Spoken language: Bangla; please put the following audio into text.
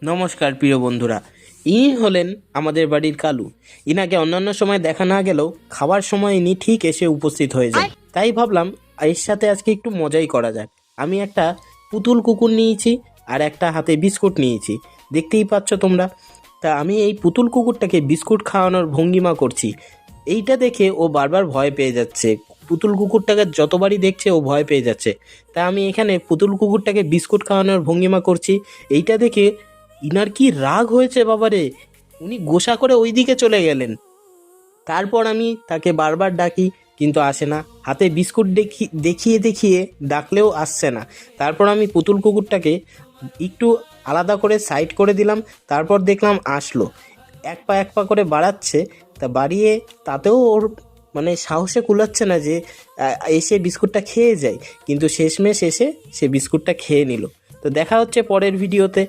নমস্কার প্রিয় বন্ধুরা। ইনি হলেন আমাদের বাড়ির কালু। ইনাকে অন্যান্য সময় দেখা না গেলেও খাবার সময় ইনি ঠিক এসে উপস্থিত হয়ে যান। তাই ভাবলাম এর সাথে আজকে একটু মজাই করা যাক। আমি একটা পুতুল কুকুর নিয়েছি আর একটা হাতে বিস্কুট নিয়েছি, দেখতেই পাচ্ছ তোমরা। তা আমি এই পুতুল কুকুরটাকে বিস্কুট খাওয়ানোর ভঙ্গিমা করছি। এইটা দেখে ও বারবার ভয় পেয়ে যাচ্ছে। পুতুল কুকুরটাকে যতবারই দেখছে ও ভয় পেয়ে যাচ্ছে। তা আমি এখানে পুতুল কুকুরটাকে বিস্কুট খাওয়ানোর ভঙ্গিমা করছি। এইটা দেখে ইনার কি রাগ হয়েছে বাবারে, উনি গোসা করে ওই দিকে চলে গেলেন। তারপর আমি তাকে বারবার ডাকি কিন্তু আসে না, হাতে বিস্কুট দেখিয়ে দেখিয়ে ডাকলেও আসছে না। তারপর আমি পুতুল কুকুরটাকে একটু আলাদা করে সাইড করে দিলাম। তারপর দেখলাম আসলো, এক পা করে বাড়াচ্ছে। তা বাড়িয়ে তাতেও ওর মানে সাহসে কুলাচ্ছে না যে এসে বিস্কুটটা খেয়ে যায়, কিন্তু শেষমেশ এসে সে বিস্কুটটা খেয়ে নিল। তো দেখা হচ্ছে পরের ভিডিওতে।